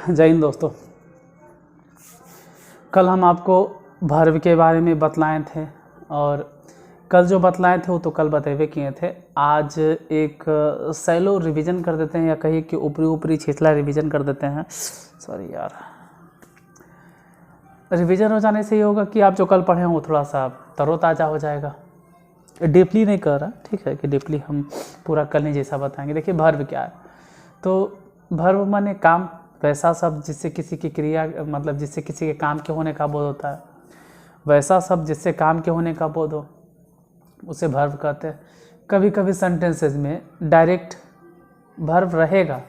जय हिंद दोस्तों। कल हम आपको भर्व के बारे में बतलाए थे और कल जो बतलाए थे वो तो कल बतेवे किए थे। आज एक सैलो रिवीजन कर देते हैं या कहिए कि ऊपरी छिछला रिवीजन कर देते हैं। सॉरी यार, रिवीजन हो जाने से ये होगा कि आप जो कल पढ़े हैं वो थोड़ा सा तरोताज़ा हो जाएगा। डीपली नहीं कर रहा, ठीक है, कि डीपली हम पूरा कल नहीं जैसा बताएंगे। देखिए भर्व क्या है, तो भर्व माने काम, वैसा शब्द जिससे किसी की क्रिया मतलब जिससे किसी के काम के होने का बोध होता है, वैसा शब्द जिससे काम के होने का बोध हो उसे भर्व कहते हैं। कभी कभी सेंटेंसेस में डायरेक्ट भर्व रहेगा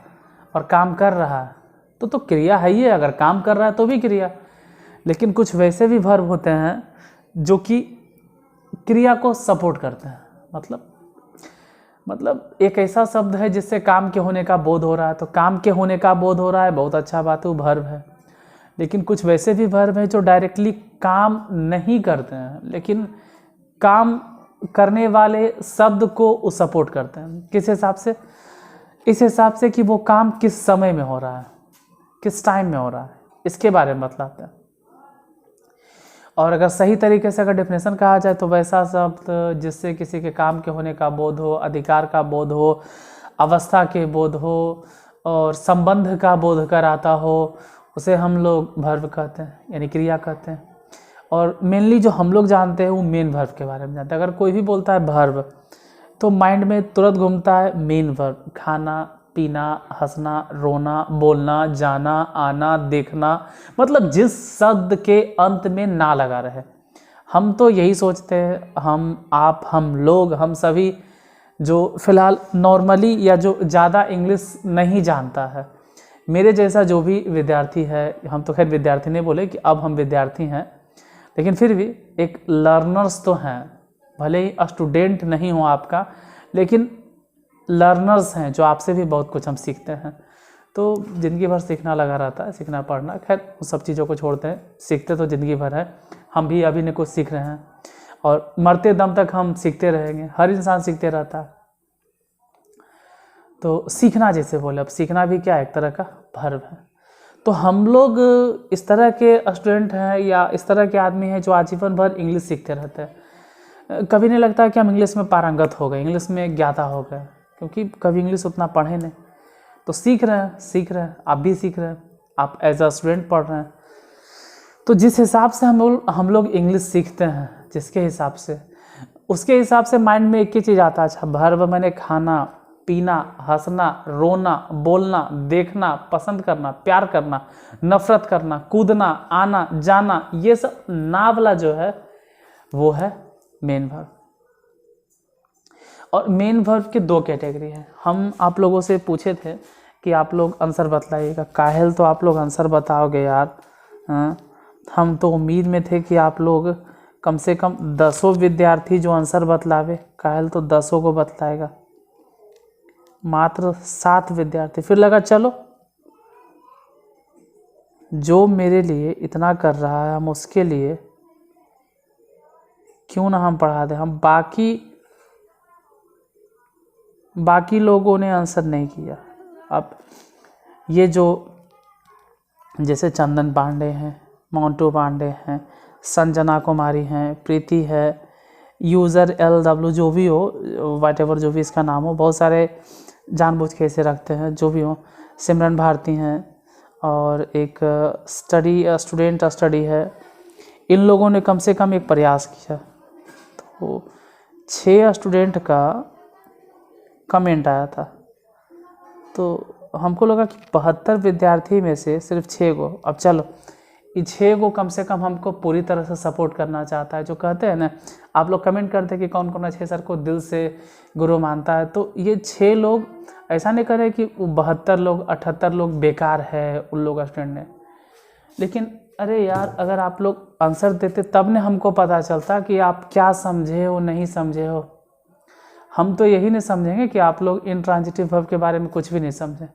और काम कर रहा है तो क्रिया है ही है, अगर काम कर रहा है तो भी क्रिया। लेकिन कुछ वैसे भी भर्व होते हैं जो कि क्रिया को सपोर्ट करते हैं। मतलब एक ऐसा शब्द है जिससे काम के होने का बोध हो रहा है, तो काम के होने का बोध हो रहा है, बहुत अच्छा बात है, वो भर्व है। लेकिन कुछ वैसे भी भर्व है जो डायरेक्टली काम नहीं करते हैं लेकिन काम करने वाले शब्द को सपोर्ट करते हैं। किस हिसाब से? इस हिसाब से कि वो काम किस समय में हो रहा है, किस टाइम में हो रहा है, इसके बारे में बतलाते हैं। और अगर सही तरीके से अगर डेफिनेशन कहा जाए तो वैसा शब्द जिससे किसी के काम के होने का बोध हो, अधिकार का बोध हो, अवस्था के बोध हो और संबंध का बोध कराता हो, उसे हम लोग भर्व कहते हैं, यानी क्रिया कहते हैं। और मेनली जो हम लोग जानते हैं वो मेन भर्व के बारे में जानते हैं। अगर कोई भी बोलता है भर्व तो माइंड में तुरंत घूमता है मेन भर्व, खाना, पीना, हंसना, रोना, बोलना, जाना, आना, देखना, मतलब जिस शब्द के अंत में ना लगा रहे। हम तो यही सोचते हैं, हम, आप, हम लोग, हम सभी जो फिलहाल नॉर्मली या जो ज़्यादा इंग्लिश नहीं जानता है, मेरे जैसा जो भी विद्यार्थी है, हम तो खैर विद्यार्थी नहीं बोले कि अब हम विद्यार्थी हैं, लेकिन फिर भी एक लर्नर्स तो हैं, भले ही स्टूडेंट नहीं हो आपका, लेकिन लर्नर्स हैं जो आपसे भी बहुत कुछ हम सीखते हैं। तो ज़िंदगी भर सीखना लगा रहता है, सीखना पढ़ना, खैर उन सब चीज़ों को छोड़ते हैं, सीखते तो ज़िंदगी भर है। हम भी अभी न कुछ सीख रहे हैं और मरते दम तक हम सीखते रहेंगे, हर इंसान सीखते रहता है। तो सीखना जैसे बोले, अब सीखना भी क्या एक तरह का भर्व है। तो हम लोग इस तरह के स्टूडेंट हैं या इस तरह के आदमी हैं जो आजीवन भर इंग्लिश सीखते रहते हैं। कभी नहीं लगता कि हम इंग्लिश में पारंगत हो गए, इंग्लिश में ज्ञाता हो गए, क्योंकि कभी इंग्लिश उतना पढ़े नहीं। तो सीख रहे हैं, आप भी सीख रहे हैं, आप एज अ स्टूडेंट पढ़ रहे हैं। तो जिस हिसाब से हम लोग इंग्लिश सीखते हैं, जिसके हिसाब से, उसके हिसाब से माइंड में एक ही चीज़ आता है, अच्छा भर्व मैंने खाना, पीना, हंसना, रोना, बोलना, देखना, पसंद करना, प्यार करना, नफरत करना, कूदना, आना, जाना, ये सब नावला जो है वो है मेन भर्व। और मेन भर्व के दो कैटेगरी हैं। हम आप लोगों से पूछे थे कि आप लोग आंसर बतलाइएगा, काहेल तो आप लोग आंसर बताओगे यार। हाँ, हम तो उम्मीद में थे कि आप लोग कम से कम 10 विद्यार्थी जो आंसर बतलावे, काहेल तो 10 को बतलाएगा, मात्र 7 विद्यार्थी। फिर लगा चलो जो मेरे लिए इतना कर रहा है हम उसके लिए क्यों ना हम पढ़ा दें। हम बाकी लोगों ने आंसर नहीं किया। अब ये जो जैसे चंदन पांडे हैं, मोंटू पांडे हैं, संजना कुमारी हैं, प्रीति है, यूज़र LW जो भी हो, वाट एवर जो भी इसका नाम हो, बहुत सारे जानबूझ के ऐसे रखते हैं, जो भी हो, सिमरन भारती हैं और एक स्टूडेंट स्टडी है। इन लोगों ने कम से कम एक प्रयास किया। तो 6 स्टूडेंट का कमेंट आया था, तो हमको लगा कि 72 विद्यार्थी में से सिर्फ 6 को, अब चलो ये 6 को कम से कम हमको पूरी तरह से सपोर्ट करना चाहता है। जो कहते हैं ना, आप लोग कमेंट करते हैं कि कौन कौन 6 सर को दिल से गुरु मानता है, तो ये 6 लोग ऐसा नहीं करें कि 72 लोग 78 लोग बेकार है उन लोग स्टूडेंट ने। लेकिन अरे यार, अगर आप लोग आंसर देते तब ने हमको पता चलता कि आप क्या समझे हो, नहीं समझे हो। हम तो यही नहीं समझेंगे कि आप लोग इंट्रांजिटिव वर्ब के बारे में कुछ भी नहीं समझे।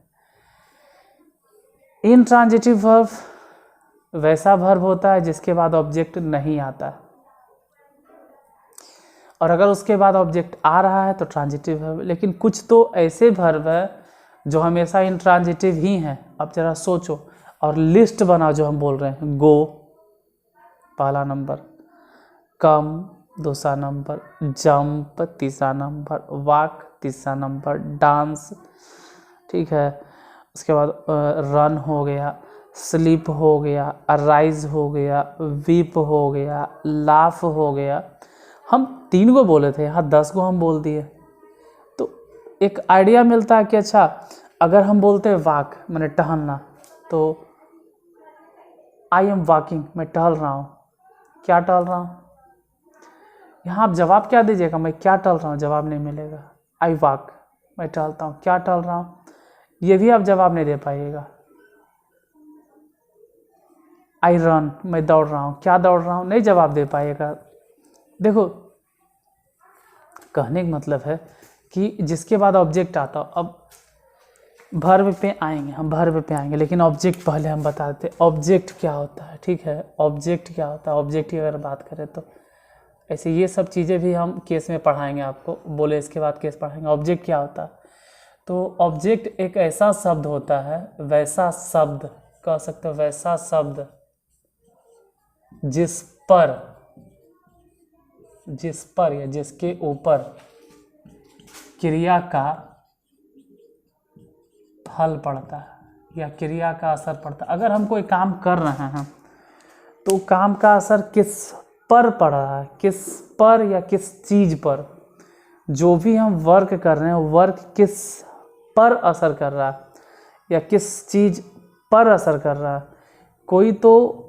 इंट्रांजिटिव वर्ब वैसा वर्ब होता है जिसके बाद ऑब्जेक्ट नहीं आता, और अगर उसके बाद ऑब्जेक्ट आ रहा है तो ट्रांजिटिव वर्ब। लेकिन कुछ तो ऐसे वर्ब है जो हमेशा इंट्रांजिटिव ही हैं। अब जरा सोचो, और लिस्ट बनाओ जो हम बोल रहे हैं। गो पहला नंबर, कम दूसरा नंबर, जंप तीसरा नंबर, वॉक तीसरा नंबर, डांस, ठीक है। उसके बाद रन हो गया, स्लीप हो गया, अराइज हो गया, वीप हो गया, लाफ हो गया। हम 3 को बोले थे, यहाँ 10 को हम बोल दिए। तो एक आइडिया मिलता है कि अच्छा अगर हम बोलते हैं वॉक मैंने टहलना, तो आई एम वॉकिंग, मैं टहल रहा हूँ। क्या टहल रहा हूँ? यहाँ आप जवाब क्या दीजिएगा? मैं क्या टहल रहा हूँ, जवाब नहीं मिलेगा। आई वॉक, मैं टहलता हूँ। क्या टहल रहा हूँ, ये भी आप जवाब नहीं दे पाइएगा। आई रन, मैं दौड़ रहा हूँ। क्या दौड़ रहा हूँ, नहीं जवाब दे पाइएगा। देखो कहने का मतलब है कि जिसके बाद ऑब्जेक्ट आता हो, अब वर्ब पे आएंगे, हम वर्ब पे आएंगे, लेकिन ऑब्जेक्ट पहले हम बता देते। ऑब्जेक्ट क्या होता है, ठीक है, ऑब्जेक्ट क्या होता है। ऑब्जेक्ट की अगर बात करें तो ऐसे ये सब चीज़ें भी हम केस में पढ़ाएंगे आपको, बोले इसके बाद केस पढ़ाएंगे। ऑब्जेक्ट क्या होता है, तो ऑब्जेक्ट एक ऐसा शब्द होता है, वैसा शब्द कह सकते हो, वैसा शब्द जिस पर या जिसके ऊपर क्रिया का फल पड़ता है या क्रिया का असर पड़ता है। अगर हम कोई काम कर रहे हैं तो काम का असर किस पर पड़ रहा है, किस पर या किस चीज़ पर, जो भी हम वर्क कर रहे हैं वर्क किस पर असर कर रहा है या किस चीज़ पर असर कर रहा है। कोई तो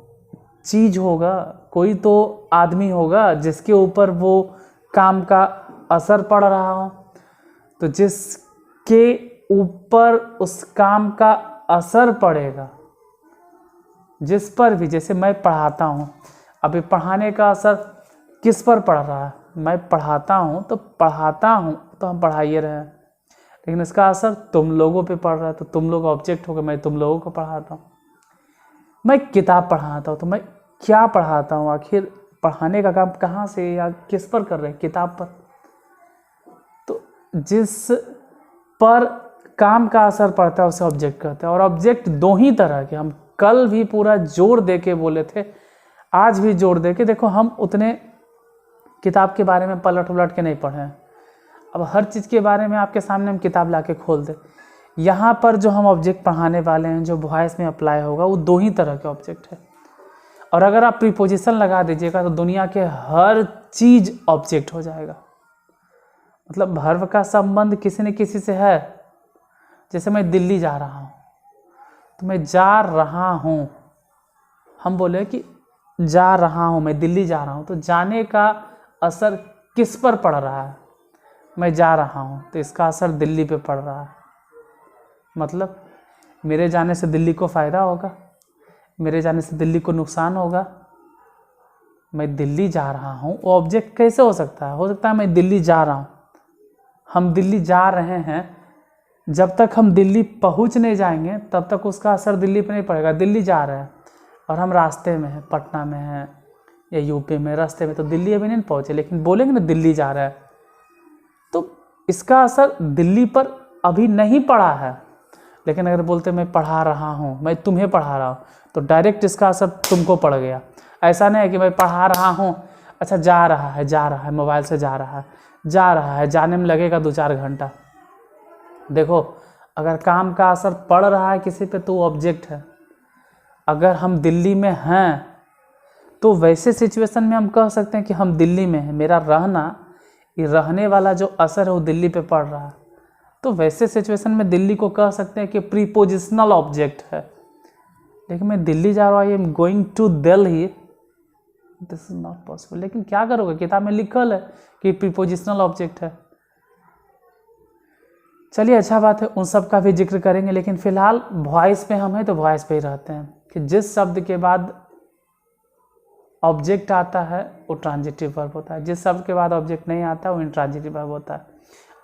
चीज़ होगा, कोई तो आदमी होगा जिसके ऊपर वो काम का असर पड़ रहा हो। तो जिसके ऊपर उस काम का असर पड़ेगा, जिस पर भी, जैसे मैं पढ़ाता हूँ, अभी पढ़ाने का असर किस पर पड़ रहा है? मैं पढ़ाता हूँ तो हम पढ़ाइए रहे हैं, लेकिन इसका असर तुम लोगों पे पड़ रहा है, तो तुम लोग ऑब्जेक्ट हो गए, मैं तुम लोगों को पढ़ाता हूँ। मैं किताब पढ़ाता हूँ तो मैं क्या पढ़ाता हूँ, आखिर पढ़ाने का काम कहाँ से या किस पर कर रहे हैं? किताब पर। तो जिस पर काम का असर पड़ता है उसे ऑब्जेक्ट कहते हैं। और ऑब्जेक्ट 2 ही तरह के, हम कल भी पूरा जोर दे के बोले थे, आज भी जोर दे के। देखो हम उतने किताब के बारे में पलट उलट के नहीं पढ़े हैं। अब हर चीज़ के बारे में आपके सामने हम किताब ला के खोल दे। यहाँ पर जो हम ऑब्जेक्ट पढ़ाने वाले हैं, जो वॉइस में अप्लाई होगा, वो 2 ही तरह के ऑब्जेक्ट है। और अगर आप प्रीपोजिशन लगा दीजिएगा तो दुनिया के हर चीज़ ऑब्जेक्ट हो जाएगा। मतलब वर्ब का संबंध किसी न किसी से है। जैसे मैं दिल्ली जा रहा हूँ, तो मैं जा रहा हूँ, हम बोले कि जा रहा हूँ, मैं दिल्ली जा रहा हूँ, तो जाने का असर किस पर पड़ रहा है? मैं जा रहा हूँ, तो इसका असर दिल्ली पे पड़ रहा है। मतलब मेरे जाने से दिल्ली को फ़ायदा होगा, मेरे जाने से दिल्ली को नुकसान होगा। मैं दिल्ली जा रहा हूँ, वो ऑब्जेक्ट कैसे हो सकता है? हो सकता है मैं दिल्ली जा रहा हूँ, हम दिल्ली जा रहे हैं, जब तक हम दिल्ली पहुँच नहीं जाएंगे तब तक उसका असर दिल्ली पे नहीं पड़ेगा। दिल्ली जा रहे हैं और हम रास्ते में हैं, पटना में हैं या यूपी में, रास्ते में, तो दिल्ली अभी नहीं पहुँचे, लेकिन बोलेंगे ना दिल्ली जा रहा है, तो इसका असर दिल्ली पर अभी नहीं पड़ा है। लेकिन अगर बोलते मैं पढ़ा रहा हूँ, मैं तुम्हें पढ़ा रहा हूँ, तो डायरेक्ट इसका असर तुमको पड़ गया। ऐसा नहीं है कि मैं पढ़ा रहा हूँ, अच्छा जा रहा है, मोबाइल से जा रहा है, जाने में लगेगा 2-4 घंटा। देखो अगर काम का असर पड़ रहा है किसी पे तो ऑब्जेक्ट है। अगर हम दिल्ली में हैं तो वैसे सिचुएशन में हम कह सकते हैं कि हम दिल्ली में हैं, मेरा रहना, ये रहने वाला जो असर है वो दिल्ली पे पड़ रहा है। तो वैसे सिचुएशन में दिल्ली को कह सकते हैं कि प्रीपोजिशनल ऑब्जेक्ट है। लेकिन मैं दिल्ली जा रहा हूँ, I am going to Delhi, this is not possible. लेकिन क्या करोगे, किताब में लिखल है कि प्रीपोजिशनल ऑब्जेक्ट है। चलिए अच्छा बात है, उन सब का भी जिक्र करेंगे, लेकिन फिलहाल वॉइस पे हम हैं तो वॉइस पे ही रहते हैं कि जिस शब्द के बाद ऑब्जेक्ट आता है वो ट्रांजिटिव वर्ब होता है, जिस शब्द के बाद ऑब्जेक्ट नहीं आता वो इंट्रांजिटिव वर्ब होता है।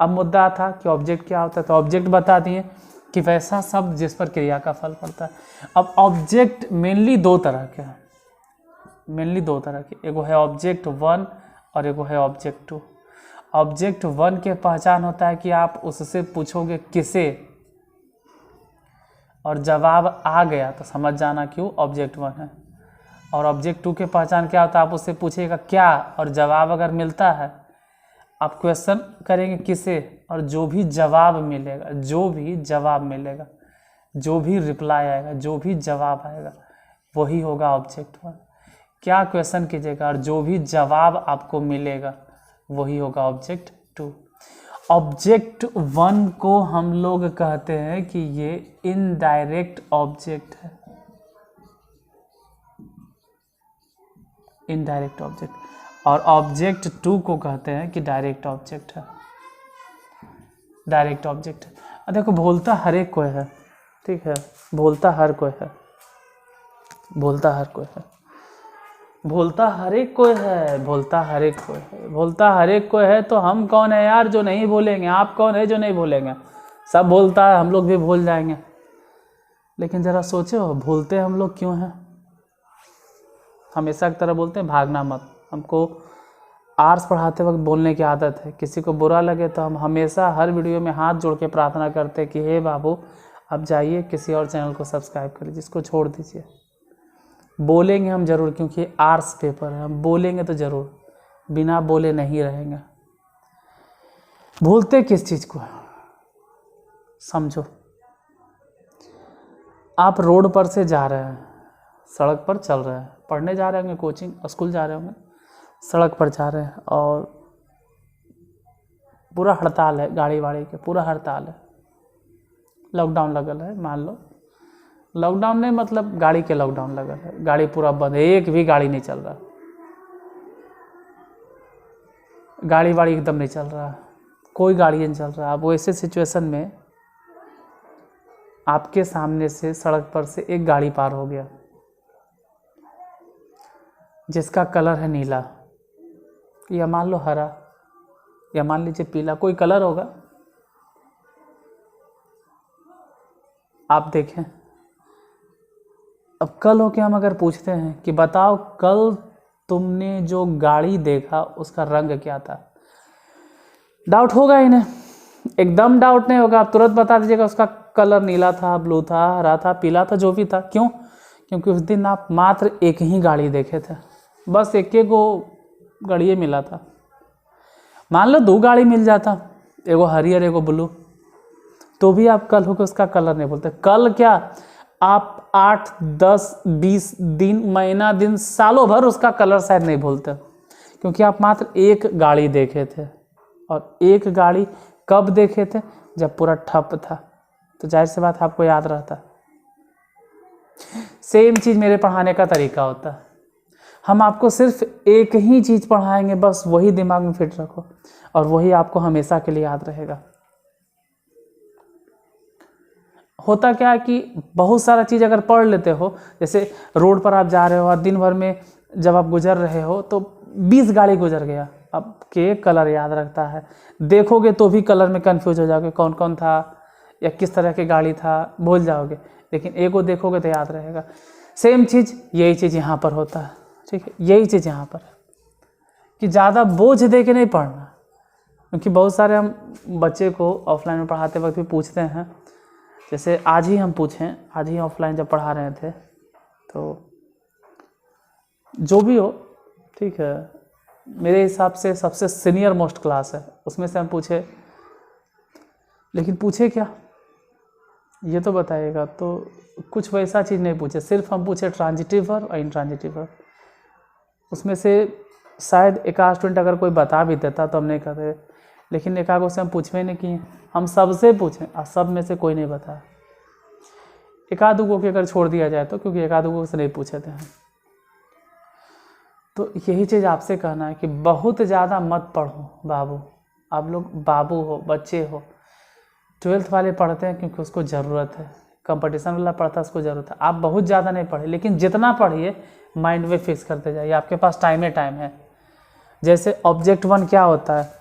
अब मुद्दा था कि ऑब्जेक्ट क्या होता है, तो ऑब्जेक्ट बता दिए कि वैसा शब्द जिस पर क्रिया का फल पड़ता है। अब ऑब्जेक्ट मेनली 2 तरह के हैं, एगो है ऑब्जेक्ट 1 और एगो है ऑब्जेक्ट 2। ऑब्जेक्ट 1 के पहचान होता है कि आप उससे पूछोगे किसे, और जवाब आ गया तो समझ जाना क्यों ऑब्जेक्ट 1 है। और ऑब्जेक्ट 2 के पहचान क्या होता है, आप उससे पूछिएगा क्या, और जवाब अगर मिलता है आप क्वेश्चन करेंगे किसे, और जो भी जवाब मिलेगा, जो भी जवाब मिलेगा, जो भी रिप्लाई आएगा, जो भी जवाब आएगा वही होगा ऑब्जेक्ट 1। क्या क्वेश्चन कीजिएगा और जो भी जवाब आपको मिलेगा वही होगा ऑब्जेक्ट 2। ऑब्जेक्ट 1 को हम लोग कहते हैं कि ये इनडायरेक्ट ऑब्जेक्ट है, इनडायरेक्ट ऑब्जेक्ट। और ऑब्जेक्ट 2 को कहते हैं कि डायरेक्ट ऑब्जेक्ट है, डायरेक्ट ऑब्जेक्ट है। देखो भूलता हर एक कोई है, ठीक है, भूलता हर कोई है, भूलता हर कोई है, भूलता हर एक कोई है, भूलता हर एक कोई है, भूलता हर एक कोई है। तो हम कौन है यार जो नहीं भूलेंगे, आप कौन है जो नहीं भूलेंगे, सब भूलता है, हम लोग भी भूल जाएंगे। लेकिन ज़रा सोचो भूलते हम लोग क्यों हैं। हमेशा की तरह बोलते हैं भागना मत। हमको आर्ट्स पढ़ाते वक्त बोलने की आदत है, किसी को बुरा लगे तो हम हमेशा हर वीडियो में हाथ जोड़ के प्रार्थना करते हैं कि हे बाबू अब जाइए किसी और चैनल को सब्सक्राइब करिए, जिसको छोड़ दीजिए। बोलेंगे हम ज़रूर, क्योंकि आर्ट्स पेपर है, हम बोलेंगे तो ज़रूर, बिना बोले नहीं रहेंगे। भूलते किस चीज़ को समझो। आप रोड पर से जा रहे हैं, सड़क पर चल रहे हैं, पढ़ने जा रहे होंगे, कोचिंग स्कूल जा रहे होंगे, सड़क पर जा रहे हैं और पूरा हड़ताल है, गाड़ी वाड़ी के पूरा हड़ताल है, लॉकडाउन लगल है, मान लो लॉकडाउन नहीं मतलब गाड़ी के लॉकडाउन लगल है, गाड़ी पूरा बंद है, एक भी गाड़ी नहीं चल रहा, गाड़ी वाड़ी एकदम नहीं चल रहा, कोई गाड़ी नहीं चल रहा। अब वैसे सिचुएशन में आपके सामने से सड़क पर से एक गाड़ी पार हो गया जिसका कलर है नीला, या मान लो हरा, या मान लीजिए पीला, कोई कलर होगा। आप देखें, अब कल होके हम अगर पूछते हैं कि बताओ कल तुमने जो गाड़ी देखा उसका रंग क्या था, डाउट होगा ही नहीं, एकदम डाउट नहीं होगा, आप तुरंत बता दीजिएगा उसका कलर नीला था, ब्लू था, हरा था, पीला था, जो भी था। क्यों? क्योंकि उस दिन आप मात्र एक ही गाड़ी देखे थे, बस एक को गाड़ी मिला था। मान लो 2 गाड़ी मिल जाता, एगो हरी और एगो ब्लू, तो भी आप कल होकर उसका कलर नहीं बोलते। कल क्या, आप 8, 10, 20 दिन, महीना, दिन, सालों भर उसका कलर शायद नहीं भूलते, क्योंकि आप मात्र एक गाड़ी देखे थे। और एक गाड़ी कब देखे थे? जब पूरा ठप था, तो जाहिर सी बात आपको याद रहता। सेम चीज़ मेरे पढ़ाने का तरीका होता है, हम आपको सिर्फ एक ही चीज़ पढ़ाएंगे, बस वही दिमाग में फिट रखो और वही आपको हमेशा के लिए याद रहेगा। होता क्या है कि बहुत सारा चीज़ अगर पढ़ लेते हो, जैसे रोड पर आप जा रहे हो और दिन भर में जब आप गुजर रहे हो तो 20 गाड़ी गुजर गया, अब के कलर याद रखता है, देखोगे तो भी कलर में कंफ्यूज हो जाओगे, कौन कौन था या किस तरह की गाड़ी था, भूल जाओगे। लेकिन एक को देखोगे तो याद रहेगा। सेम चीज़, यही चीज़ यहाँ पर होता है, ठीक है, यही चीज़ यहाँ पर है कि ज़्यादा बोझ दे के नहीं पढ़ना। क्योंकि बहुत सारे हम बच्चे को ऑफलाइन में पढ़ाते वक्त भी पूछते हैं, जैसे आज ही हम पूछें, आज ही ऑफलाइन जब पढ़ा रहे थे तो जो भी हो, ठीक है, मेरे हिसाब से सबसे सीनियर मोस्ट क्लास है, उसमें से हम पूछे, लेकिन पूछे क्या ये तो बताइएगा। तो कुछ वैसा चीज़ नहीं पूछे, सिर्फ हम पूछे ट्रांजिटिव वर्ब और इंट्रांजिटिव वर्ब। उसमें से शायद एक आध स्टूडेंट अगर कोई बता भी देता तो हम नहीं कहते, लेकिन एक आध से हम पूछवे नहीं किए, हम सबसे पूछें और सब में से कोई नहीं बताया। एक आध को अगर छोड़ दिया जाए तो, क्योंकि एक आध को से नहीं पूछे थे हम। तो यही चीज़ आपसे कहना है कि बहुत ज़्यादा मत पढ़ो बाबू। आप लोग बाबू हो, बच्चे हो। 12th वाले पढ़ते हैं क्योंकि उसको ज़रूरत है, कंपटीशन वाला पढ़ता है उसको ज़रूरत है। आप बहुत ज़्यादा नहीं पढ़े, लेकिन जितना पढ़िए माइंड में फिक्स करते जाइए, आपके पास टाइम है। जैसे ऑब्जेक्ट 1 क्या होता है,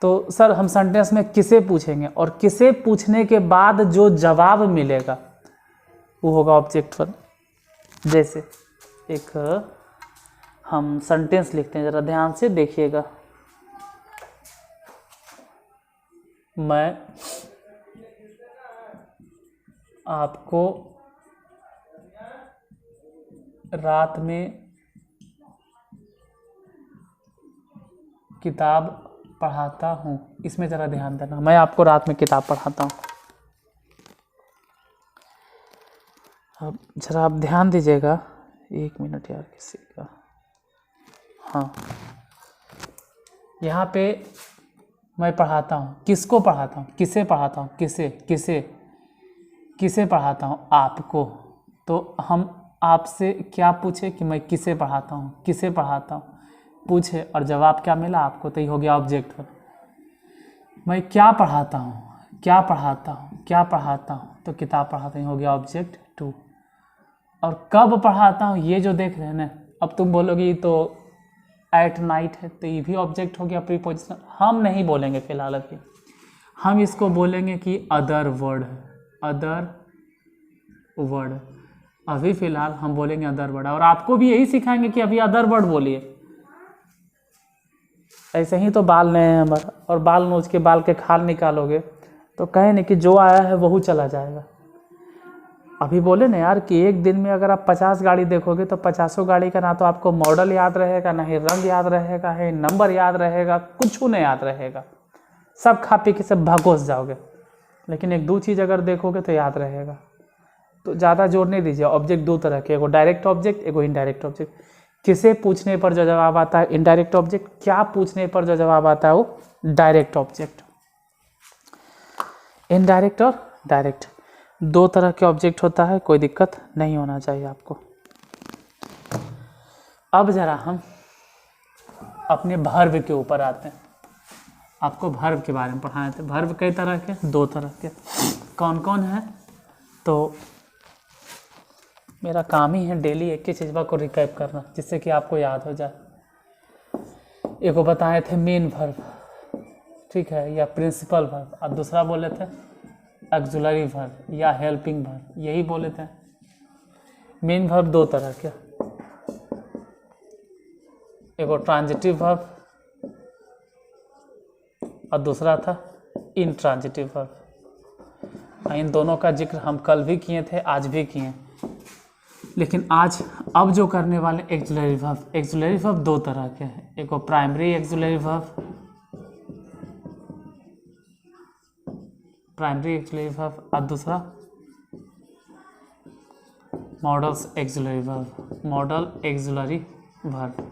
तो सर हम सेंटेंस में किसे पूछेंगे, और किसे पूछने के बाद जो जवाब मिलेगा वो होगा ऑब्जेक्ट 1। जैसे एक हम सेंटेंस लिखते हैं, ज़रा ध्यान से देखिएगा। मैं आपको रात में किताब पढ़ाता हूँ। इसमें ज़रा ध्यान देना, मैं आपको रात में किताब पढ़ाता हूँ। अब ज़रा आप ध्यान दीजिएगा, 1 मिनट यार किसी का। हाँ, यहाँ पे मैं पढ़ाता हूँ, किसको पढ़ाता हूँ, किसे पढ़ाता हूँ, किसे किसे किसे पढ़ाता हूँ, आपको। तो हम आपसे क्या पूछे कि मैं किसे पढ़ाता हूँ, किसे पढ़ाता हूँ पूछे, और जवाब क्या मिला आपको, तो ये हो गया ऑब्जेक्ट। मैं क्या पढ़ाता हूँ, क्या पढ़ाता हूँ, क्या पढ़ाता हूँ, तो किताब पढ़ाता हूँ, हो गया ऑब्जेक्ट 2। और कब पढ़ाता हूँ, ये जो देख रहे हैं ना, अब तुम बोलोगे ये तो एट नाइट है, तो ये भी ऑब्जेक्ट हो गया प्रीपोजिशन। हम नहीं बोलेंगे फिलहाल अभी, हम इसको बोलेंगे कि अदर वर्ड है, अदर वर्ड। अभी फिलहाल हम बोलेंगे अदर वर्ड, और आपको भी यही सिखाएंगे कि अभी अदर वर्ड बोलिए। ऐसे ही तो बाल नए हैं हमारा, और बाल नोच के बाल के खाल निकालोगे तो कहे नहीं कि जो आया है वही चला जाएगा। अभी बोले ना यार कि एक दिन में अगर आप 50 गाड़ी देखोगे तो 50 गाड़ी का ना तो आपको मॉडल याद रहेगा, ना ही रंग याद रहेगा, है नंबर याद रहेगा, कुछ नहीं याद रहेगा, सब खा पी के सब भागोस जाओगे। लेकिन एक दो चीज़ अगर देखोगे तो याद रहेगा। तो ज़्यादा जोर नहीं दीजिए। ऑब्जेक्ट दो तरह के, एगो डायरेक्ट ऑब्जेक्ट, एगो इनडायरेक्ट ऑब्जेक्ट। किसे पूछने पर जो जवाब आता है इनडायरेक्ट ऑब्जेक्ट, क्या पूछने पर जो जवाब आता है वो डायरेक्ट ऑब्जेक्ट। इनडायरेक्ट और डायरेक्ट दो तरह के ऑब्जेक्ट होता है, कोई दिक्कत नहीं होना चाहिए आपको। अब ज़रा हम अपने भर्व के ऊपर आते हैं। आपको भर्व के बारे में पढ़ाए थे। भर्व कई तरह के, दो तरह के। कौन कौन है, तो मेरा काम ही है डेली एक ही चीज़ को रिकैप करना, जिससे कि आपको याद हो जाए। एक को बताए थे मेन वर्ब, ठीक है, या प्रिंसिपल वर्ब, और दूसरा बोले थे ऑक्सिलरी वर्ब या हेल्पिंग वर्ब, यही बोले थे। मेन वर्ब दो तरह के, एक ट्रांजिटिव वर्ब और दूसरा था इनट्रांजिटिव वर्ब। इन दोनों का जिक्र हम कल भी किए थे, आज भी किए, लेकिन आज अब जो करने वाले एक्सिलरी वर्ब। एक्सिलरी वर्ब दो तरह के हैं, एक primary axillary verb, primary axillary verb, और दूसरा models axillary verb, model axillary verb.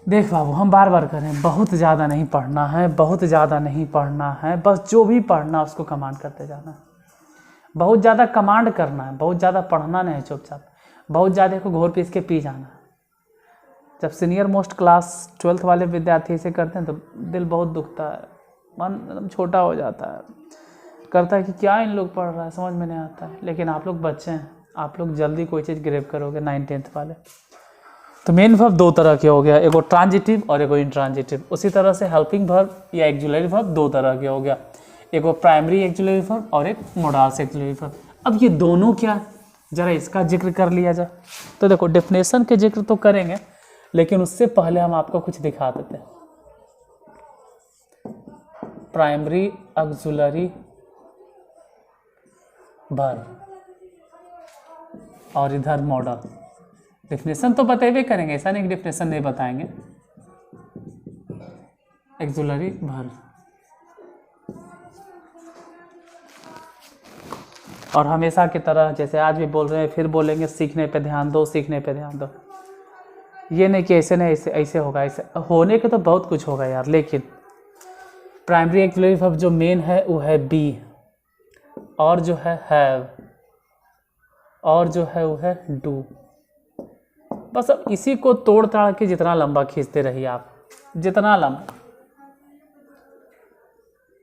देख बाबू, हम बार बार करें, बहुत ज़्यादा नहीं पढ़ना है, बहुत ज़्यादा नहीं पढ़ना है, बस जो भी पढ़ना उसको कमांड करते जाना है। बहुत ज़्यादा कमांड करना है, बहुत ज़्यादा पढ़ना नहीं है चुपचाप, बहुत ज़्यादा को घोर पीस के पी जाना। जब सीनियर मोस्ट क्लास 12th वाले विद्यार्थी इसे करते हैं तो दिल बहुत दुखता है, मन एकदम छोटा हो जाता है, करता है कि क्या इन लोग पढ़ रहा है, समझ में नहीं आता है। लेकिन आप लोग बच्चे हैं, आप लोग जल्दी कोई चीज़ ग्रेप करोगे 9th-10th वाले। तो मेन वर्ब दो तरह के हो गया, एगो ट्रांजिटिव और एगो इंट्रांजिटिव। उसी तरह से हेल्पिंग वर्ब या एक्सिलरी वर्ब दो तरह के हो गया, एगो प्राइमरी एक्सिलरी वर्ब और एक मॉडल्स एक्सिलरी वर्ब। अब ये दोनों क्या, जरा इसका जिक्र कर लिया जाए। तो देखो, डेफिनेशन के जिक्र तो करेंगे, लेकिन उससे पहले हम आपको कुछ दिखा देते हैं। प्राइमरी ऑक्सिलरी वर्ब और इधर मॉडल। डेफिनेशन तो बतेबे करेंगे, ऐसा नहीं कि डेफिनेशन नहीं बताएंगे। ऑक्सिलरी वर्ब, और हमेशा की तरह जैसे आज भी बोल रहे हैं, फिर बोलेंगे, सीखने पे ध्यान दो, सीखने पे ध्यान दो। ये नहीं कि ऐसे नहीं, ऐसे ऐसे होगा, ऐसे होने के तो बहुत कुछ होगा यार। लेकिन प्राइमरी ऑक्सिलरी वर्ब जो मेन है वो है बी, और जो है हैव, और जो है वो है डू। बस अब इसी को तोड़ ताड़ के जितना लंबा खींचते रहिए आप, जितना लंबा,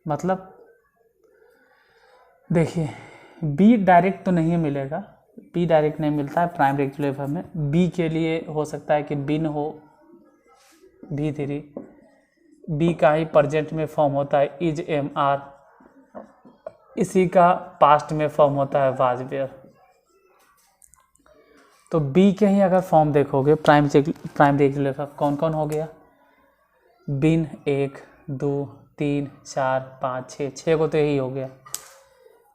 मतलब देखिए, बी डायरेक्ट तो नहीं मिलेगा, बी डायरेक्ट नहीं मिलता है प्राइमरी एक्सिलरी वर्ब में। बी के लिए हो सकता है कि बिन हो, भी3, बी का ही प्रेजेंट में फॉर्म होता है इज एम आर, इसी का पास्ट में फॉर्म होता है वाज वेयर। तो बी के ही अगर फॉर्म देखोगे प्राइमरी एक्सिलरी वर्ब कौन कौन हो गया, बिन 1 2 3 4 5 6 को तो यही हो गया।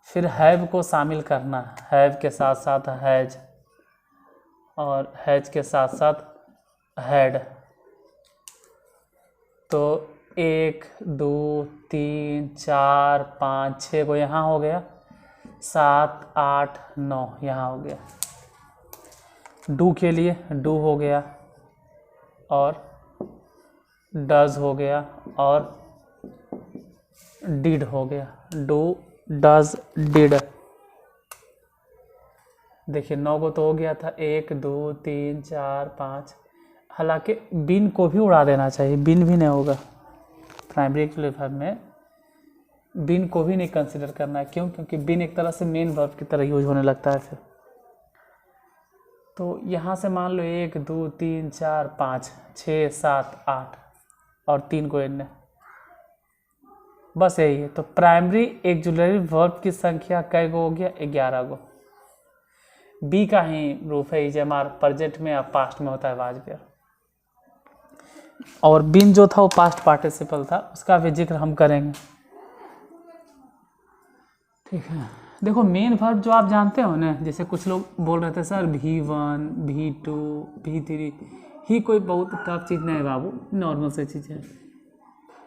फिर हैव को शामिल करना, हैव के साथ साथ हैज, और हैज के साथ साथ हैड। तो 1 2 3 4 5 6 को यहाँ हो गया, 7 8 9 यहाँ हो गया। डू के लिए डू हो गया, और डज हो गया, और डिड हो गया। Do does did. देखिए 9 को तो हो गया था, 1 2 3 4 5। हालांकि बिन को भी उड़ा देना चाहिए, बिन भी नहीं होगा प्राइमरी एक्टिव वर्ब में, बिन को भी नहीं कंसिडर करना है। क्यों? क्योंकि बिन एक तरह से मेन वर्ब की तरह यूज होने लगता है फिर। तो यहाँ से मान लो 1 2 3 4 5 6 7 8 और 3 को इनने, बस यही है। तो प्राइमरी एक्जुलरी वर्ब की संख्या कै गो हो गया? 11 गो। बी का ही रूप है इजमार, प्रेजेंट में या पास्ट में होता है वाजपेयर। और बिन जो था वो पास्ट पार्टिसिपल था, उसका भी जिक्र हम करेंगे, ठीक है। देखो मेन वर्ब जो आप जानते हो ना, जैसे कुछ लोग बोल रहे थे सर V1 V2 V3, ही कोई बहुत टफ चीज़ नहीं है बाबू, नॉर्मल से चीज़ है।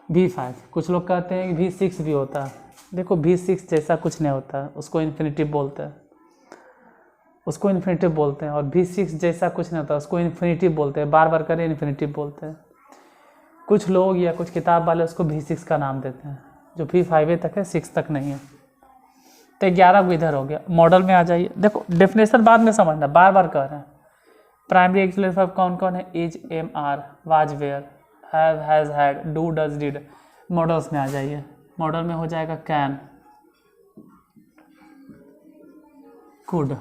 V5, कुछ लोग कहते हैं कि V6 भी होता है। देखो V6 जैसा कुछ नहीं होता है, उसको इन्फिनिटिव बोलते हैं, उसको इन्फिनिटिव बोलते हैं। और V6 जैसा कुछ नहीं होता, उसको इन्फिनिटिव बोलते हैं, बार बार करें इन्फिनिटिव बोलते हैं। कुछ लोग या कुछ किताब वाले उसको V6 का नाम देते हैं, जो V5 तक है, 6 तक नहीं है। तो 11 को इधर हो गया। मॉडल में आ जाइए, देखो डेफिनेशन बाद में समझना, बार बार कह रहे हैं। प्राइमरी एक्जुलरी वर्ब कौन कौन है? Is, am, are, was, were, have, has, had, do, does, did. Models में आ जाइए। मॉडल में हो जाएगा can, could,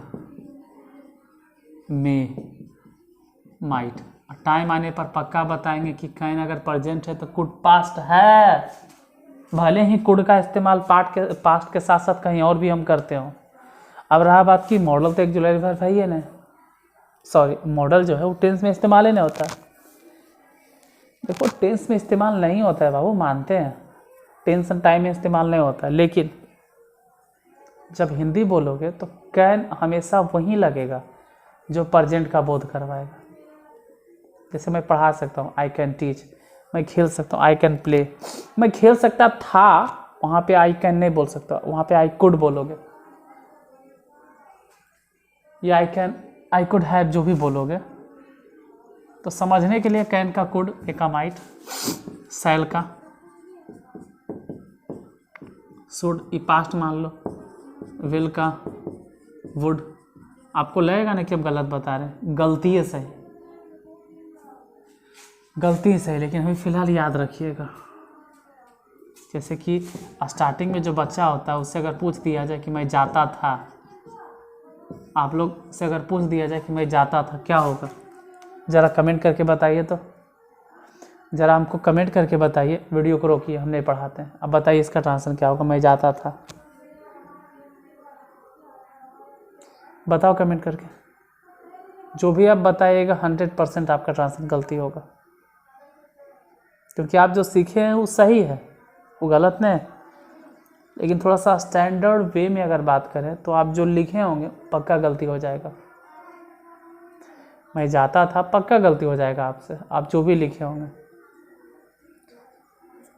may, might. Time आने पर पक्का बताएंगे कि कैन अगर प्रेजेंट है तो कुड पास्ट है, भले ही कुड का इस्तेमाल पास्ट के साथ साथ कहीं और भी हम करते हो। अब रहा बात की मॉडल तो एक्जुलरी वर्ब है ही ना, सॉरी मॉडल जो है वो टेंस में इस्तेमाल ही नहीं होता। देखो टेंस में इस्तेमाल नहीं होता है बाबू, मानते हैं टेंस एंड टाइम में इस्तेमाल नहीं होता, लेकिन जब हिंदी बोलोगे तो कैन हमेशा वहीं लगेगा जो प्रेजेंट का बोध करवाएगा। जैसे मैं पढ़ा सकता हूँ, आई कैन टीच, मैं खेल सकता हूँ, आई कैन प्ले। मैं खेल सकता था, वहाँ पे आई कैन नहीं बोल सकता, वहाँ पे आई कुड बोलोगे, या आई कुड हैव जो भी बोलोगे। तो समझने के लिए कैन का कुड, ए का माइट, सैल का शुड, ई पास्ट मान लो, विल का वुड। आपको लगेगा ना कि हम गलत बता रहे हैं, गलती है सही, गलती है सही, लेकिन अभी फ़िलहाल याद रखिएगा। जैसे कि स्टार्टिंग में जो बच्चा होता है उससे अगर पूछ दिया जाए कि मैं जाता था, आप लोग से अगर पूछ दिया जाए कि मैं जाता था, क्या होगा? ज़रा कमेंट करके बताइए। तो ज़रा हमको कमेंट करके बताइए, वीडियो को रोकिए, हम नहीं पढ़ाते हैं। अब बताइए इसका ट्रांसलेशन क्या होगा? मैं जाता था, बताओ कमेंट करके। जो भी आप बताइएगा 100% आपका ट्रांसलेशन गलती होगा, क्योंकि आप जो सीखे हैं वो सही है, वो गलत नहीं है। लेकिन थोड़ा सा स्टैंडर्ड वे में अगर बात करें तो आप जो लिखे होंगे पक्का गलती हो जाएगा। मैं जाता था, पक्का गलती हो जाएगा आपसे, आप जो भी लिखे होंगे।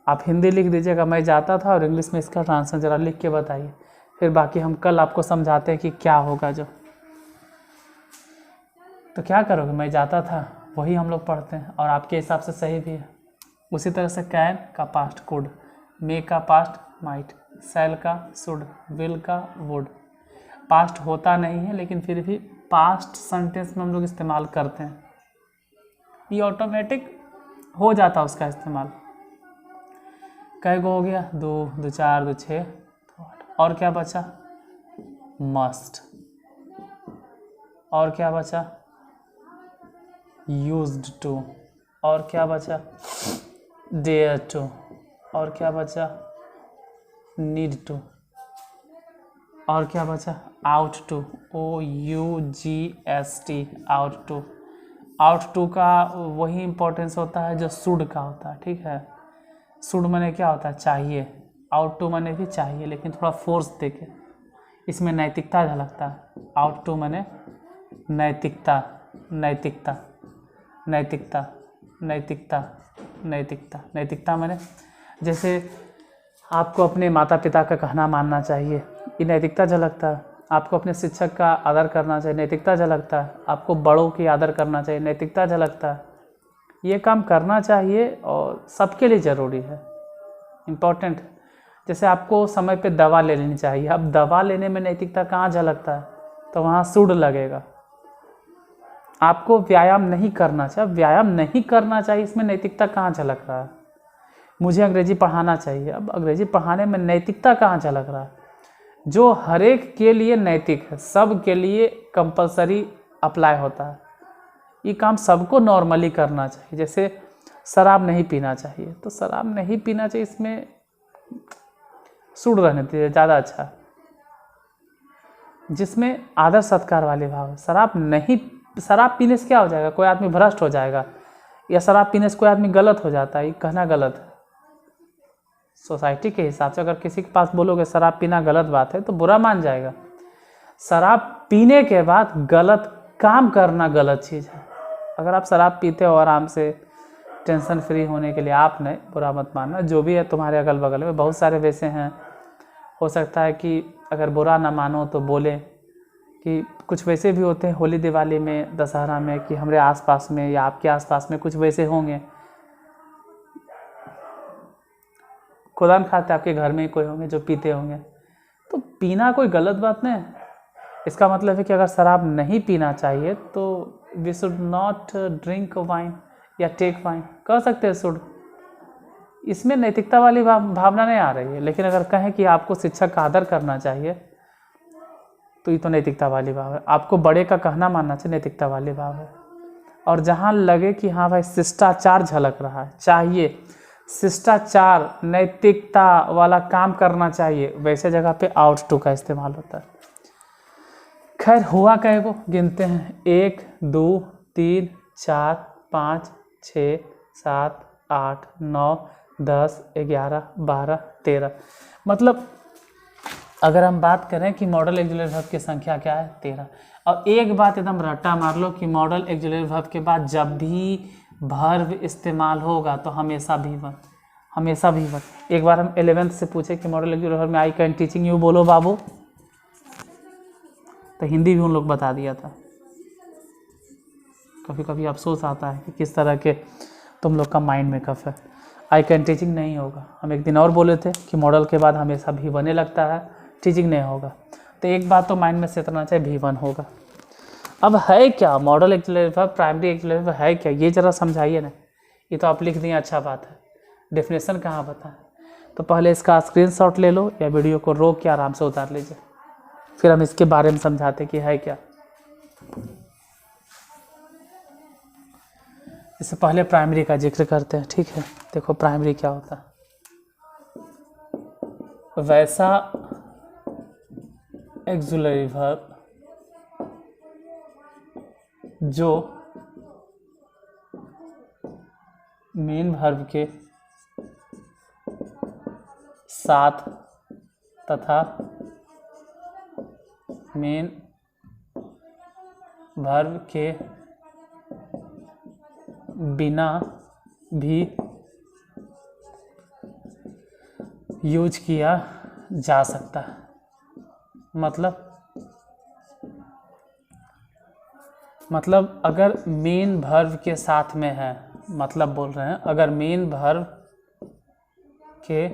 आप हिंदी लिख दीजिएगा मैं जाता था, और इंग्लिश में इसका ट्रांसलेशन ज़रा लिख के बताइए, फिर बाकी हम कल आपको समझाते हैं कि क्या होगा जो। तो क्या करोगे? मैं जाता था, वही हम लोग पढ़ते हैं, और आपके हिसाब से सही भी है। उसी तरह से कैन का पास्ट कुड, मे का पास्ट माइट, सैल का शुड, विल का वुड। पास्ट होता नहीं है, लेकिन फिर भी पास्ट सेंटेंस में हम लोग इस्तेमाल करते हैं, ये ऑटोमेटिक हो जाता है उसका इस्तेमाल। कै गो हो गया? 2 2 4 2 6 और क्या बचा? मस्ट। और क्या बचा? Used to. और क्या बचा? Dare to. और क्या बचा? Need to. और क्या बचा? Ought to, OUGST, ought to. Ought to का वही इम्पोर्टेंस होता है जो शुड का होता है, ठीक है। शुड माने क्या होता है? चाहिए। आउट टू माने भी चाहिए, लेकिन थोड़ा फोर्स देके। इसमें नैतिकता झलकता है। आउट टू माने नैतिकता, नैतिकता, नैतिकता, नैतिकता, नैतिकता। नैतिकता माने जैसे आपको अपने माता पिता का कहना मानना चाहिए, ये नैतिकता झलकता है। आपको अपने शिक्षक का आदर करना चाहिए, नैतिकता झलकता है। आपको बड़ों की आदर करना चाहिए, नैतिकता झलकता है। ये काम करना चाहिए और सबके लिए ज़रूरी है, इम्पोर्टेंट। जैसे आपको समय पे दवा ले लेनी चाहिए, अब दवा लेने में नैतिकता कहाँ झलकता है, तो वहाँ सूद लगेगा। आपको व्यायाम नहीं करना चाहिए, व्यायाम नहीं करना चाहिए, इसमें नैतिकता कहाँ झलक रहा है। मुझे अंग्रेजी पढ़ाना चाहिए, अब अंग्रेजी पढ़ाने में नैतिकता कहाँ झलक रहा है। जो हर एक के लिए नैतिक है, सब के लिए कंपलसरी अप्लाई होता है। ये काम सबको नॉर्मली करना चाहिए। जैसे शराब नहीं पीना चाहिए, तो शराब नहीं पीना चाहिए, इसमें सूद रहने दीजिए, ज़्यादा अच्छा। जिसमें आदर सत्कार वाले भाव, शराब पीने से क्या हो जाएगा, कोई आदमी भ्रष्ट हो जाएगा, या शराब पीने से कोई आदमी गलत हो जाता है, ये कहना गलत है। सोसाइटी के हिसाब से अगर किसी के पास बोलोगे शराब पीना गलत बात है, तो बुरा मान जाएगा। शराब पीने के बाद गलत काम करना गलत चीज़ है। अगर आप शराब पीते हो आराम से टेंशन फ्री होने के लिए, आप नहीं, बुरा मत मानना। जो भी है तुम्हारे अगल बगल में बहुत सारे वैसे हैं, हो सकता है कि अगर बुरा ना मानो तो बोले कि कुछ वैसे भी होते हैं होली दिवाली में, दशहरा में, कि हमारे आसपास में या आपके आसपास में कुछ वैसे होंगे। खुदा न खाते आपके घर में ही कोई होंगे जो पीते होंगे। तो पीना कोई गलत बात नहीं है। इसका मतलब है कि अगर शराब नहीं पीना चाहिए तो we should not drink wine या टेक वाइन, कह सकते हैं शुड। इसमें नैतिकता वाली भावना नहीं आ रही है। लेकिन अगर कहें कि आपको शिक्षक का आदर करना चाहिए, तो ये तो नैतिकता वाली भाव है। आपको बड़े का कहना मानना चाहिए, नैतिकता वाली भाव है। और जहाँ लगे कि हाँ भाई शिष्टाचार झलक रहा है, चाहिए शिष्टाचार, नैतिकता वाला काम करना चाहिए, वैसे जगह पे आउट टू का इस्तेमाल होता है। खैर हुआ कई को गिनते हैं, 1 2 3 4 5 6 7 8 9 10 11 12 13। मतलब अगर हम बात करें कि मॉडल ऑक्सिलरी वर्ब की संख्या क्या है, 13। और एक बात एकदम रट्टा मार लो कि मॉडल ऑक्सिलरी वर्ब के बाद जब भी वर्ब इस्तेमाल होगा तो हमेशा V1, हमेशा V1। एक बार हम 11th से पूछे कि मॉडल ऑक्सिलरी वर्ब में आई कैन टीचिंग यू बोलो बाबू, तो हिंदी भी उन लोग बता दिया था। कभी कभी अफसोस आता है कि किस तरह के तुम लोग का माइंड मेकअप है। आई कैन टीचिंग नहीं होगा। हम एक दिन और बोले थे कि मॉडल के बाद हमेशा V1 लगता है, टीचिंग नहीं होगा। तो एक बात तो माइंड में सेटना चाहिए, V1 होगा। अब है क्या model auxiliary verb, primary auxiliary verb है क्या, ये ज़रा समझाइए ना। ये तो आप लिख दिए, अच्छा बात है, डेफिनेशन कहाँ बताएं। तो पहले इसका स्क्रीनशॉट ले लो या वीडियो को रोक के आराम से उतार लीजिए, फिर हम इसके बारे में समझाते कि है क्या। इससे पहले प्राइमरी का जिक्र करते हैं, ठीक है। देखो प्राइमरी क्या होता है। वैसा ऑक्सिलरी वर्ब जो मेन वर्ब के साथ तथा मेन वर्ब के बिना भी यूज किया जा सकता है। मतलब अगर मेन वर्ब के साथ में है, मतलब बोल रहे हैं अगर मेन वर्ब के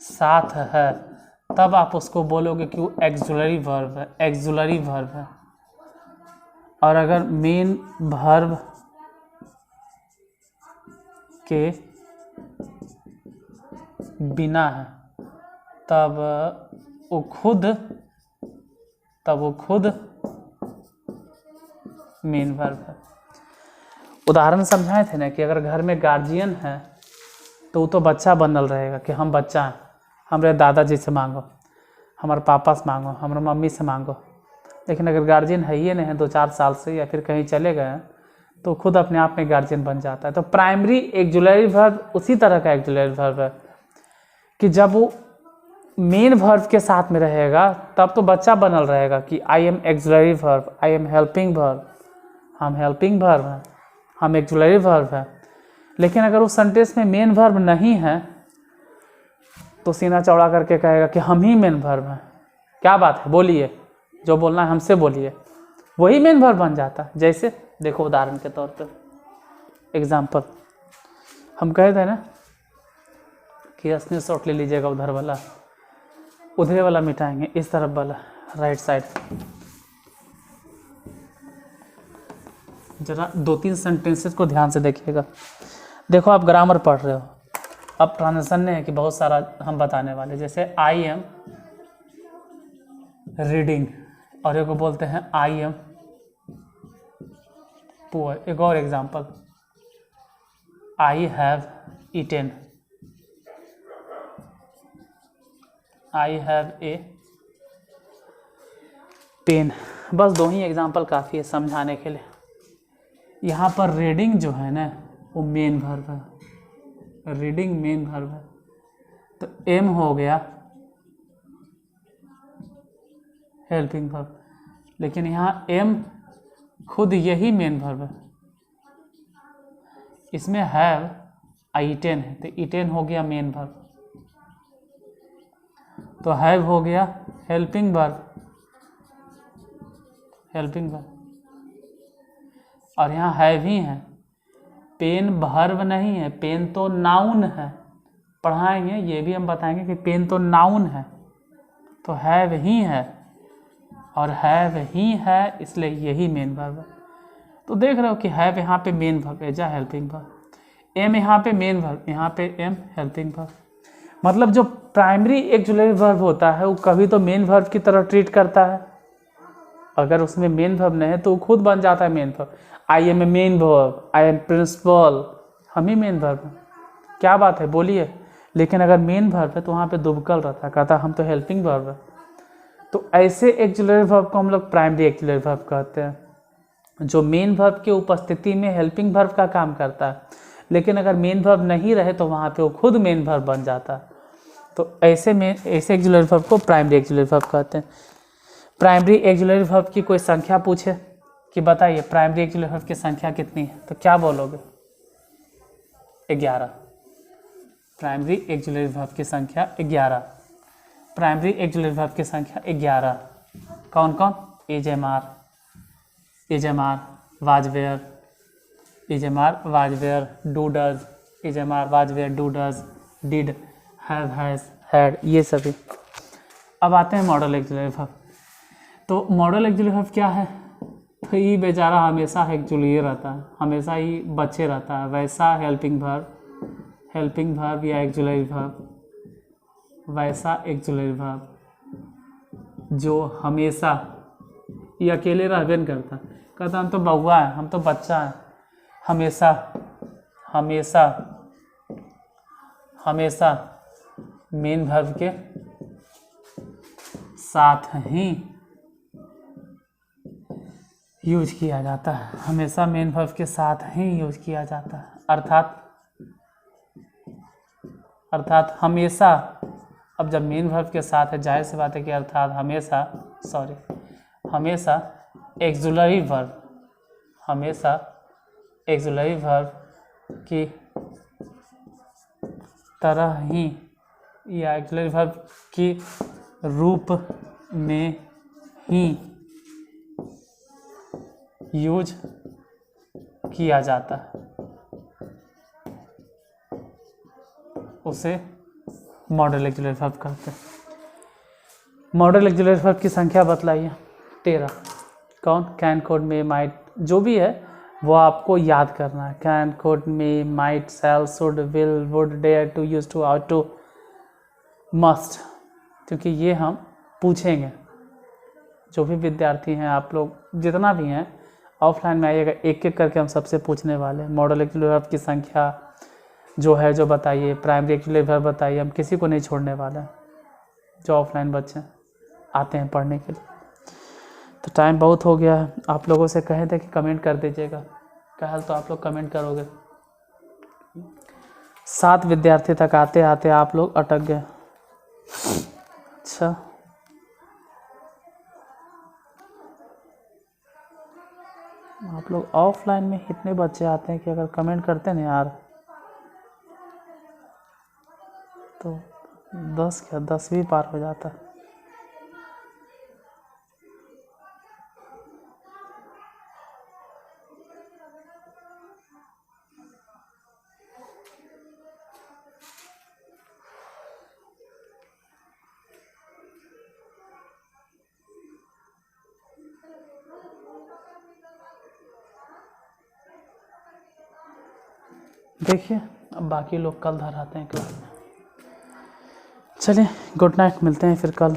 साथ है तब आप उसको बोलोगे कि वो ऑक्सिलरी वर्ब है, ऑक्सिलरी वर्ब है। और अगर मेन वर्ब के बिना है तब वो खुद मेन वर्ब है। उदाहरण समझाए थे ना कि अगर घर में गार्जियन है तो वो तो बच्चा बनल रहेगा कि हम बच्चा हैं, हमारे दादाजी से मांगो, हमारे पापा से मांगो, हमारे मम्मी से मांगो। लेकिन अगर गार्जियन है ही नहीं है 2-4 साल से या फिर कहीं चले गए हैं तो खुद अपने आप में गार्जियन बन जाता है। तो प्राइमरी ऑक्सिलरी वर्ब उसी तरह का ऑक्सिलरी वर्ब है कि जब वो मेन वर्ब के साथ में रहेगा तब तो बच्चा बनल रहेगा कि I am auxiliary verb, I am helping verb, हम हेल्पिंग वर्ब हैं, हम एक्सुलरी वर्ब है। लेकिन अगर उस सेंटेंस में मेन वर्ब नहीं है तो सीना चौड़ा करके कहेगा कि हम ही मेन वर्ब हैं। क्या बात है, बोलिए, जो बोलना है हमसे बोलिए, वही मेन वर्ब बन जाता है। जैसे देखो उदाहरण के तौर पर एग्जाम्पल, हम कहे थे ना कि स्क्रीन शॉट ले लीजिएगा, उधर वाला, उधर वाला मिटाएंगे, इस तरफ वाला राइट साइड। जरा 2-3 सेंटेंसेस को ध्यान से देखिएगा। देखो आप ग्रामर पढ़ रहे हो, अब ट्रांजिशन नहीं है कि बहुत सारा हम बताने वाले। जैसे आई एम रीडिंग और एक को बोलते हैं आई एम पुअर। एक और example, I have eaten, I have a pen. बस 2 ही एग्जांपल काफ़ी है समझाने के लिए। यहाँ पर रीडिंग जो है ना वो मेन वर्ब है, रीडिंग मेन वर्ब है, तो एम हो गया हेल्पिंग वर्ब। लेकिन यहाँ एम खुद यही मेन वर्ब है, इसमें हैव ईटेन है तो ईटेन हो गया मेन वर्ब, तो हैव हो गया हेल्पिंग वर्ब, हेल्पिंग वर्ब। और यहाँ हैव ही है, पेन वर्ब नहीं है, पेन तो नाउन है। पढ़ाएंगे ये भी हम बताएंगे कि पेन तो नाउन है, तो हैव ही है और हैव ही है, इसलिए यही मेन वर्ब है। तो देख रहे हो कि हैव यहाँ पे main verb, as a helping verb, am यहाँ पे मेन वर्ब, यहाँ पे एम हेल्पिंग वर्ब। मतलब जो प्राइमरी एक्सुलरी वर्ब होता है वो कभी तो मेन वर्ब की तरह ट्रीट करता है, अगर उसमें मेन वर्ब नहीं है तो वो खुद बन जाता है main verb. I am a main verb, I am principal, हम ही मेन वर्ब हैं। क्या बात है, बोलिए। लेकिन अगर मेन वर्ब है तो वहाँ पे दुबकल रहता है, कहता हम तो हेल्पिंग वर्ब है। तो ऐसे एक्सुलरी वर्ब को हम लोग प्राइमरी एक्सुलरी वर्ब कहते हैं, जो मेन वर्ब की उपस्थिति में हेल्पिंग वर्ब का काम करता है। लेकिन अगर मेन वर्ब नहीं रहे तो वहाँ पे वो खुद मेन वर्ब बन जाता है। तो ऐसे एक्सुलरी वर्ब को प्राइमरी एक्सुलरी वर्ब कहते हैं। प्राइमरी एक्सुलरी वर्ब की कोई संख्या पूछे कि बताइए प्राइमरी एक्सुलरी वर्ब की संख्या कितनी है, तो क्या बोलोगे? 11। प्राइमरी एक्सुलरी वर्ब की संख्या 11। प्राइमरी एक्सुलरी वर्ब की संख्या 11। कौन कौन? Is am are, is am are, was were, is am are, was were, do does, is am are, was were, do does, did, have, has, had, ये सभी। अब आते हैं मॉडल एक्सुलरी वर्ब। तो मॉडल एक्सुलरी वर्ब क्या है? तो ये बेचारा हमेशा एक्चुअली रहता है, हमेशा ही बच्चे रहता है। वैसा हेल्पिंग वर्ब या एक्सुलरी वर्ब, वैसा एक्सुलरी वर्ब जो हमेशा ये अकेले रहबे नहीं करता, कहता हम तो बउआ है, हम तो बच्चा है। हमेशा हमेशा हमेशा मेन वर्ब के साथ ही यूज किया जाता है, हमेशा मेन वर्ब के साथ ही यूज किया जाता है। अर्थात हमेशा, अब जब मेन वर्ब के साथ है जाहिर सी बात है कि अर्थात हमेशा एक्सुलरी वर्ब, हमेशा एक्सुलरी वर्ब की तरह ही या एक्सुलरी वर्ब की रूप में ही यूज किया जाता है, उसे मॉडल एक्सुलरी वर्ब कहते हैं। मॉडल एक्सुलरी वर्ब की संख्या बतलाइए। 13। कौन? कैन, कोड, मे, माइट, जो भी है वो आपको याद करना है। Can, could, may, might, shall, should, will, would, dare, to, use to, ought to, must, क्योंकि ये हम पूछेंगे। जो भी विद्यार्थी हैं, आप लोग जितना भी हैं, ऑफलाइन में आइएगा, एक एक करके हम सबसे पूछने वाले हैं। मॉडल एक्सुलरी वर्ब की संख्या जो है जो बताइए, प्राइमरी एक्सुलरी वर्ब बताइए, हम किसी को नहीं छोड़ने वाले हैं जो ऑफलाइन बच्चे आते हैं पढ़ने के लिए। तो टाइम बहुत हो गया है, आप लोगों से कहे थे कि कमेंट कर दीजिएगा, कल तो आप लोग कमेंट करोगे। 7 विद्यार्थी तक आते आते आप लोग अटक गए। अच्छा, आप लोग ऑफलाइन में इतने बच्चे आते हैं कि अगर कमेंट करते ना यार तो 10 क्या 10 भी पार हो जाता। देखिए अब बाकी लोग कल धर आते हैं क्लास में। चलिए गुड नाइट, मिलते हैं फिर कल।